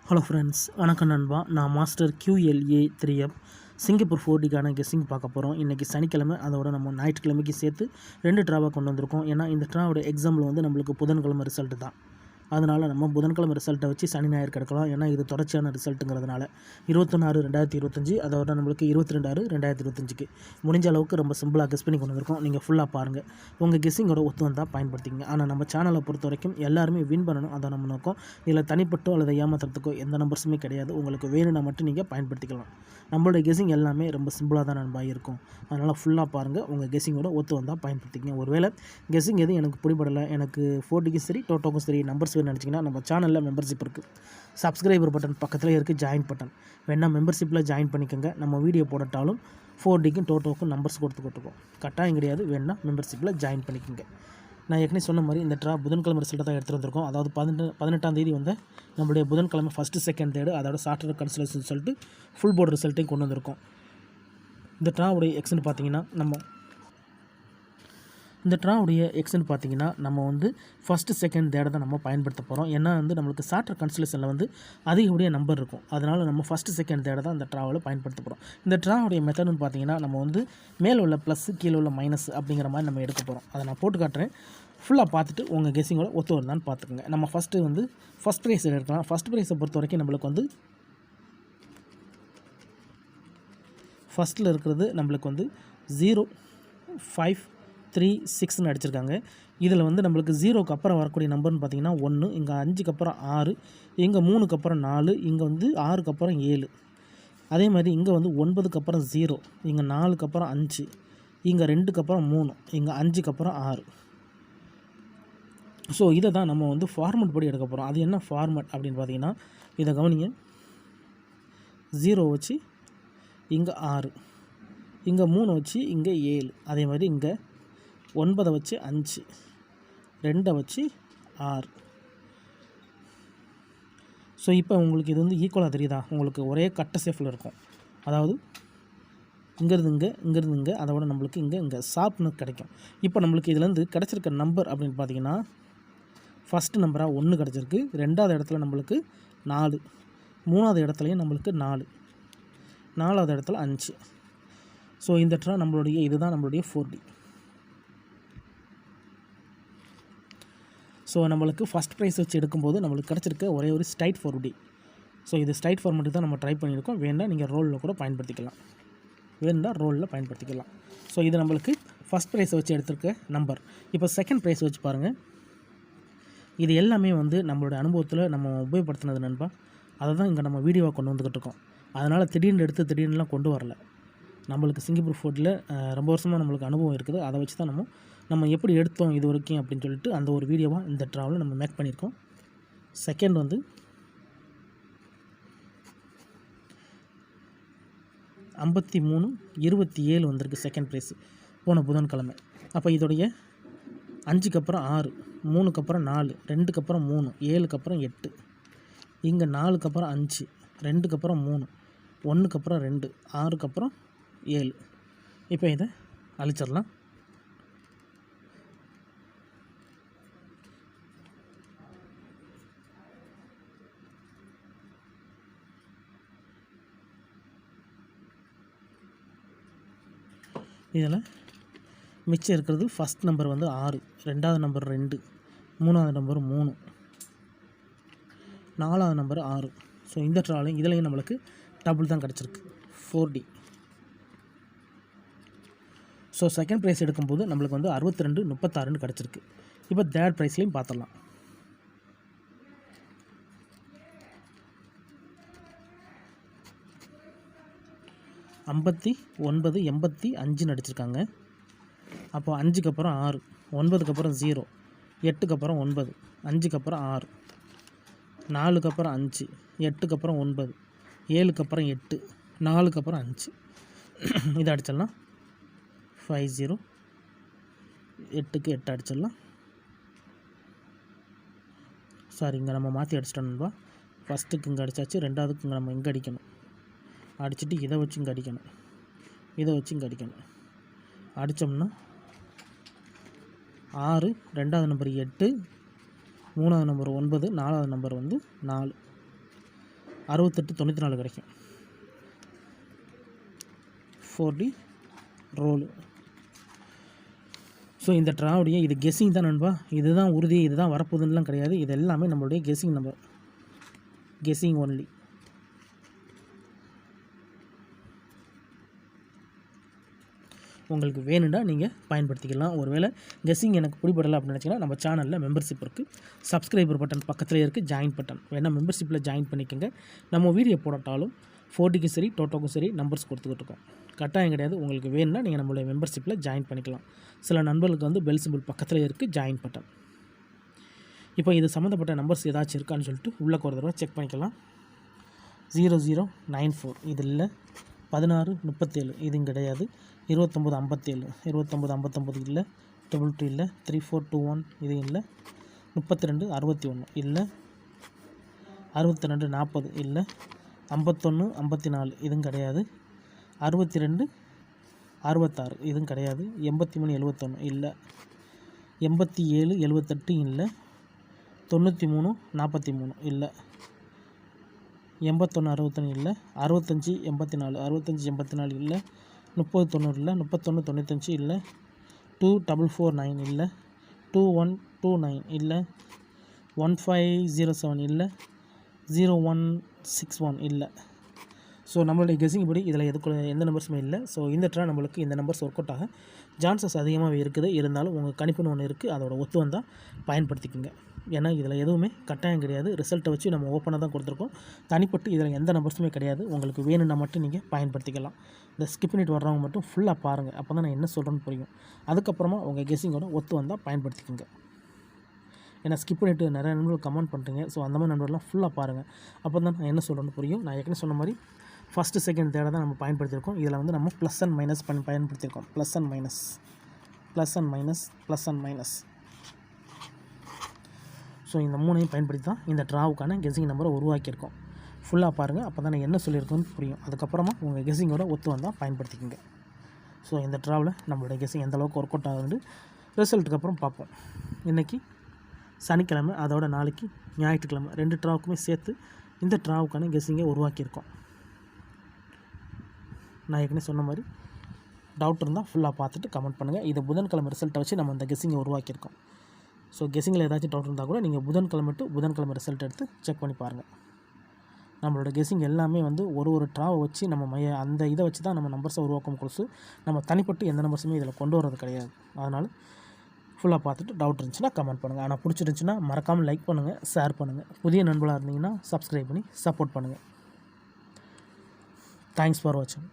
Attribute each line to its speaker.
Speaker 1: Hello friends, வணக்கம் நண்பா. நான் மாஸ்டர் QLA 3F சிங்கப்பூர் 4Dக்கான கெஸ்ஸிங் பார்க்க போகிறோம். இன்றைக்கி சனிக்கிழமை, அதோட நம்ம ஞாயிற்றுக்கிழமைக்கு சேர்த்து 2 ட்ராவாக கொண்டு வந்திருக்கோம். ஏன்னா இந்த ட்ராவோட எக்ஸாம்பிள் வந்து நம்மளுக்கு புதன்கிழமை ரிசல்ட்டு தான். அதனால் நம்ம புதன்கிழமை ரிசல்ட்டை வச்சு சனி ஞாயிறு கிடக்கலாம். ஏன்னா இது தொடர்ச்சியான ரிசல்ட்டுங்கிறதுனால 21/6/2025 அதோட நம்மளுக்கு 22/6/2025க்கு முடிஞ்ச அளவுக்கு ரொம்ப சிம்பிளாக கெஸ் பண்ணி கொண்டு வந்திருக்கோம். நீங்கள் ஃபுல்லாக பாருங்கள். உங்கள் கெஸ்ஸிங்கோட ஒத்து வந்தால் பயன்படுத்திங்க. ஆனால் நம்ம சேனலை பொறுத்த வரைக்கும் எல்லாருமே வின் பண்ணணும், அதை நம்ம நோக்கம். இதில் தனிப்பட்டோ அல்லது ஏமாத்துறதுக்கோ எந்த நம்பர்ஸுமே கிடையாது. உங்களுக்கு வேணும்னா மட்டும் நீங்கள் பயன்படுத்திக்கலாம். நம்மளோட கெஸ்ஸிங் எல்லாமே ரொம்ப சிம்பிளாக தான் நண்பா இருக்கும். அதனால் ஃபுல்லாக பாருங்கள். உங்கள் கெஸ்ஸிங்கோட ஒத்து வந்தால் பயன்படுத்திக்கங்க. ஒருவேளை கெஸ்ஸிங் எதுவும் எனக்கு பிடிபடலை, எனக்கு 4Dக்கும் சரி டோட்டோக்கும் சரி நம்பர்ஸ் வேணும்னு நினச்சிங்கன்னா நம்ம சேனலில் மெம்பர்ஷிப் இருக்குது. சப்ஸ்கிரைபர் பட்டன் பக்கத்தில் இருக்குது, ஜாயின் பட்டன் வேணால் மெம்பர்ஷிப்பில் ஜாயின் பண்ணிக்கோங்க. நம்ம வீடியோ போடட்டாலும் 4Dக்கும் டோட்டோக்கும் நம்பர்ஸ் கொடுத்துருக்கோம். கட்டாயம் கிடையாது, வேணால் மெம்பர்ஷிப்பில் ஜாயின் பண்ணிக்கோங்க. நான் ஏற்கனவே சொன்ன மாதிரி இந்த ட்ரா புதன்கிழமை ரிசல்ட்டை தான் எடுத்துகிட்டு வந்திருக்கோம். அதாவது 18ஆம் தேதி வந்து நம்மளுடைய புதன்கிழமை ஃபஸ்ட்டு செகண்ட் தேர்டு அதோட சாஃப்ட்வேர் கன்சல்டேஷன் சொல்லிட்டு ஃபுல் போர்டு ரிசல்ட்டையும் கொண்டு வந்திருக்கோம். இந்த ட்ராவுடைய எக்ஸ்ன்னு பார்த்தீங்கன்னா நம்ம வந்து ஃபஸ்ட்டு செகண்ட் தேர்டை தான் நம்ம பயன்படுத்த போகிறோம். ஏன்னா வந்து நம்மளுக்கு சாஃப்ட்வேர் கன்சல்டேஷனில் வந்து அதிகப்படியாக நம்பர் இருக்கும். அதனால் நம்ம ஃபஸ்ட்டு செகண்ட் தேர்டை தான் இந்த ட்ராவில் பயன்படுத்த போகிறோம். இந்த ட்ராவுடைய மெத்தட்னு பார்த்தீங்கன்னா நம்ம வந்து மேலே உள்ள ப்ளஸ்ஸு கீழே உள்ள மைனஸ் அப்படிங்கிற மாதிரி நம்ம எடுக்க போகிறோம். அதை நான் போட்டு காட்டுறேன். ஃபுல்லாக பார்த்துட்டு உங்கள் கெஸ்ஸிங்கோட ஒத்து வருதான்னு பார்த்துக்கோங்க. நம்ம ஃபஸ்ட் ப்ரைஸ் எடுக்கலாம். ஃபஸ்ட் ப்ரைஸை பொறுத்த வரைக்கும் நம்மளுக்கு வந்து ஃபஸ்ட்டில் இருக்கிறது நம்மளுக்கு வந்து 0, 5, 3, 6ன்னு அடிச்சிருக்காங்க. இதில் வந்து நம்மளுக்கு 0க்கு அப்புறம் வரக்கூடிய நம்பர்னு பார்த்தீங்கன்னா 1, இங்கே 5க்கு அப்புறம் 6, இங்கே 3க்கு அப்புறம் 4, இங்கே வந்து 6க்கு அப்புறம் 7, அதே மாதிரி இங்கே வந்து 9க்கு அப்புறம் 0, இங்கே 4க்கு அப்புறம் 5, இங்கே 2க்கு அப்புறம் 3, இங்கே 5க்கு அப்புறம் 6. ஸோ இதை தான் நம்ம வந்து ஃபார்மெட் படி எடுக்க போகிறோம். அது என்ன ஃபார்மெட் அப்படின்னு பார்த்தீங்கன்னா, இதை கவனிங்க. 0 வச்சு இங்கே 6, இங்கே 3 வச்சு இங்கே 7, அதே மாதிரி இங்கே 9 வச்சு 5, 2 வச்சு 6. ஸோ இப்போ உங்களுக்கு இது வந்து ஈக்குவலாக தெரியுதா? உங்களுக்கு ஒரே கட்ட சேஃபில் இருக்கும். அதாவது இங்கேருந்து இங்கே அதோட நம்மளுக்கு இங்கே ஷார்ப்னு கிடைக்கும். இப்போ நம்மளுக்கு இதுலேருந்து கிடச்சிருக்க நம்பர் அப்படின்னு பார்த்தீங்கன்னா, ஃபஸ்ட்டு நம்பராக 1 கிடச்சிருக்கு, 2வது இடத்துல நம்மளுக்கு 4, 3வது இடத்துலையும் நம்மளுக்கு 4, 4வது இடத்துல 5. ஸோ இந்த ட்ரா இதுதான் நம்மளுடைய 4D. ஸோ நம்மளுக்கு ஃபஸ்ட் ப்ரைஸ் வச்சு எடுக்கும்போது நம்மளுக்கு கிடச்சிருக்க ஒரே ஒரு ஸ்ட்ரைட் 4D. ஸோ இது ஸ்ட்ரைட் ஃபார்மெட்டுக்கு தான் நம்ம ட்ரை பண்ணியிருக்கோம். வேணால் நீங்கள் ரோலில் கூட பயன்படுத்திக்கலாம். ஸோ இது நம்மளுக்கு ஃபஸ்ட் ப்ரைஸை வச்சு எடுத்திருக்க நம்பர். இப்போ செகண்ட் ப்ரைஸ் வச்சு பாருங்கள். இது எல்லாமே வந்து நம்மளோட அனுபவத்தில் நம்ம உபயோகப்படுத்தினது நண்பா. அதை தான் இங்கே நம்ம வீடியோவாக கொண்டு வந்துக்கிட்டு இருக்கோம். அதனால் திடீர்னுலாம் கொண்டு வரல. நம்மளுக்கு சிங்கப்பூர் 4Dயில் ரொம்ப வருஷமாக நம்மளுக்கு அனுபவம் இருக்குது. அதை வச்சு தான் நம்ம எப்படி எடுத்தோம் இது வரைக்கும் அப்படின்னு சொல்லிட்டு அந்த ஒரு வீடியோவாக இந்த ட்ராவில் நம்ம மேக் பண்ணியிருக்கோம். செகண்ட் வந்து 53/27 வந்திருக்கு செகண்ட் ப்ரைஸ் போன புதன்கிழமை. அப்போ இதோடைய 5க்கு அப்புறம் 6, 3க்கு அப்புறம் 4, 2க்கு அப்புறம் 3, 7க்கு அப்புறம் 8, இங்கே 4க்கு அப்புறம் 5, 2க்கு அப்புறம் 3, 1க்கு அப்புறம் 2, 6க்கு அப்புறம் 7. இப்போ இதை அழிச்சிடலாம். இதில் மிச்சம் இருக்கிறது ஃபஸ்ட் நம்பர் வந்து 6, 2வது நம்பர் 2, 3வது நம்பர் 3, 4வது நம்பர் 6. ஸோ இந்த ட்ராலையும் இதுலேயும் நம்மளுக்கு டபுள் தான் கிடச்சிருக்கு 4D. ஸோ செகண்ட் ப்ரைஸ் எடுக்கும்போது நம்மளுக்கு வந்து 62/36 கிடச்சிருக்கு. இப்போ தேர்ட் ப்ரைஸ்லேயும் பார்த்துடலாம். 59/85 அடிச்சிருக்காங்க. அப்போ 5க்கு அப்புறம் 6, 9க்கு அப்புறம் 0, 8க்கு அப்புறம் 9, 5க்கு அப்புறம் 6, 4க்கு அப்புறம் 5, 8க்கு அப்புறம் 9, 7க்கு அப்புறம் 8, 4க்கு அப்புறம் 5. இதை அடிச்சிடலாம். 50, 8க்கு 8 அடிச்சிடலாம். சாரி, இங்கே நம்ம மாற்றி அடிச்சிட்டோம்ப்பா. ஃபஸ்ட்டுக்கு இங்கே அடித்தாச்சு, 2வதுக்கு இங்கே நம்ம இங்கே அடிக்கணும். அடிச்சுட்டு இதை வச்சு இங்கே அடிக்கணும், இதை வச்சு இங்கே அடிக்கணும். அடித்தோம்னா 6, 2வது நம்பர் 8, 3வது நம்பர் 9, 4வது நம்பர் வந்து 4. 6894 கிடைக்கும். 4D roll. ஸோ இந்த ட்ராவுடைய இது கெஸ்ஸிங் தான் நண்பா. இதுதான் உறுதி, இதுதான் வரப்போகுதுன்னெலாம் கிடையாது. இது எல்லாமே நம்மளுடைய கெஸ்ஸிங் நம்பர், கெஸ்ஸிங் ஒன்லி. உங்களுக்கு வேணும்னா நீங்கள் பயன்படுத்திக்கலாம். ஒருவேளை கெஸ்ஸிங் எனக்கு பிடிபடலை அப்படின்னு நினச்சிங்கன்னா நம்ம சேனலில் மெம்பர்ஷிப் இருக்குது, சப்ஸ்கிரைபர் பட்டன் பக்கத்துலேயே இருக்குது, ஜாயின் பட்டன் வேணால் மெம்பர்ஷிப்பில் ஜாயின் பண்ணிக்கோங்க. நம்ம வீடியோ போடட்டாலும் 4Dக்கும் சரி டோட்டோக்கும் சரி நம்பர்ஸ் கொடுத்துக்கிட்டு இருக்கோம். கட்டாயம் கிடையாது. உங்களுக்கு வேணும்னா நீங்கள் நம்மளுடைய மெம்பர்ஷிப்பில் ஜாயின் பண்ணிக்கலாம். சில நண்பர்களுக்கு வந்து பெல் சிம்பிள் பக்கத்துலேயே இருக்குது, ஜாயின் பட்டன். இப்போ இது சம்மந்தப்பட்ட நம்பர்ஸ் ஏதாச்சும் இருக்கான்னு சொல்லிட்டு உள்ளே ஒரு தடவை செக் பண்ணிக்கலாம். 0094 இது இல்லை, 1637 இதுவும் கிடையாது, 2957 2959 இல்லை, 22 இல்லை, 3421 இது இல்லை, 3261 இல்லை, 6240 இல்லை, 5154 இதுவும் கிடையாது, 6266 இதுவும் கிடையாது, 8371 இல்லை, 8778 இல்லை, 9343 இல்லை, 8161 இல்லை, 6584 6584 இல்லை, 3090 இல்லை, 3195 இல்லை, 2449 இல்லை, 2129 இல்லை, 1507 இல்லை, 0161 இல்லை. ஸோ நம்மளுடைய கெஸ்ஸிங் படி இதில் எந்த நம்பர்ஸுமே இல்லை. ஸோ இந்த ட்ரா நம்மளுக்கு இந்த நம்பர்ஸ் ஒர்க் அவுட் ஆக சான்சஸ் அதிகமாக இருக்குது. இருந்தாலும் உங்கள் கணிப்புன்னு ஒன்று இருக்குது, அதோட ஒத்து வந்தால் பயன்படுத்திக்கோங்க. ஏன்னா இதில் எதுவுமே கட்டாயம் கிடையாது. ரிசல்ட்டை வச்சு நம்ம ஓப்பனாக தான் கொடுத்துருக்கோம். தனிப்பட்டு இதில் எந்த நம்பர்ஸுமே கிடையாது. உங்களுக்கு வேணும்னா மட்டும் நீங்கள் பயன்படுத்திக்கலாம். இந்த ஸ்கிப் பண்ணிட்டு வர்றவங்க மட்டும் ஃபுல்லாக பாருங்கள், அப்போ தான் நான் என்ன சொல்கிறேன்னு புரியும். அதுக்கப்புறமா உங்கள் கெஸ்ஸிங்கோட ஒத்து வந்தால் பயன்படுத்திக்கோங்க. ஏன்னா ஸ்கிப் பண்ணிவிட்டு நிறைய நண்பர்கள் கமெண்ட் பண்ணுறீங்க. ஸோ அந்த மாதிரி நண்பர்கள்லாம் ஃபுல்லாக பாருங்கள், அப்போ தான் நான் என்ன சொல்கிறேன்னு புரியும். நான் ஏற்கனவே சொன்ன மாதிரி ஃபஸ்ட்டு செகண்ட் தேர்டை தான் நம்ம பயன்படுத்தியிருக்கோம். இதில் வந்து நம்ம ப்ளஸ் அண்ட் மைனஸ் பயன்படுத்தியிருக்கோம். Plus and minus plus and minus plus and minus. So இந்த மூணையும் பயன்படுத்தி தான் இந்த ட்ராவுக்கான கெஸ்ஸிங் நம்பரை உருவாக்கியிருக்கோம். ஃபுல்லாக பாருங்கள், அப்போ தான் நான் என்ன சொல்லியிருக்கோன்னு புரியும். அதுக்கப்புறமா உங்கள் கெஸ்ஸிங்கோட ஒத்து வந்தால் பயன்படுத்திக்கோங்க. ஸோ இந்த ட்ராவில் நம்மளுடைய கெஸ்ஸிங் எந்தளவுக்கு ஒர்க் அவுட் ஆகுது ரிசல்ட்டுக்கு அப்புறம் பார்ப்போம். இன்றைக்கி சனிக்கிழமை, அதோட நாளைக்கு ஞாயிற்றுக்கிழமை, 2 ட்ராவுக்குமே சேர்த்து இந்த ட்ராவுக்கான கெஸ்ஸிங்கை உருவாக்கியிருக்கோம். நான் ஏற்கனவே சொன்ன மாதிரி டவுட் இருந்தால் ஃபுல்லாக பார்த்துட்டு கமெண்ட் பண்ணுங்கள். இது புதன்கிழமை ரிசல்ட்டை வச்சு நம்ம இந்த கெஸ்ஸிங்கை உருவாக்கியிருக்கோம். ஸோ கெஸ்ஸிங்கில் ஏதாச்சும் டவுட் இருந்தால் கூட நீங்கள் புதன்கிழமை ரிசல்ட் எடுத்து செக் பண்ணி பாருங்கள். நம்மளோட கெஸ்ஸிங் எல்லாமே வந்து ஒரு ட்ராவை வச்சு நம்ம அந்த இதை வச்சு தான் நம்ம நம்பர்ஸை உருவாக்கும் கொலுசு. நம்ம தனிப்பட்டு எந்த நம்பர்ஸுமே இதில் கொண்டு வரது கிடையாது. அதனால் ஃபுல்லாக பார்த்துட்டு டவுட் இருந்துச்சுன்னா கமெண்ட் பண்ணுங்கள். ஆனால் பிடிச்சிருந்துச்சுன்னா மறக்காமல் லைக் பண்ணுங்கள், ஷேர் பண்ணுங்கள். புதிய நண்பர்களாக இருந்தீங்கன்னா சப்ஸ்கிரைப் பண்ணி சப்போர்ட் பண்ணுங்கள். தேங்க்ஸ் ஃபார் வாட்சிங்.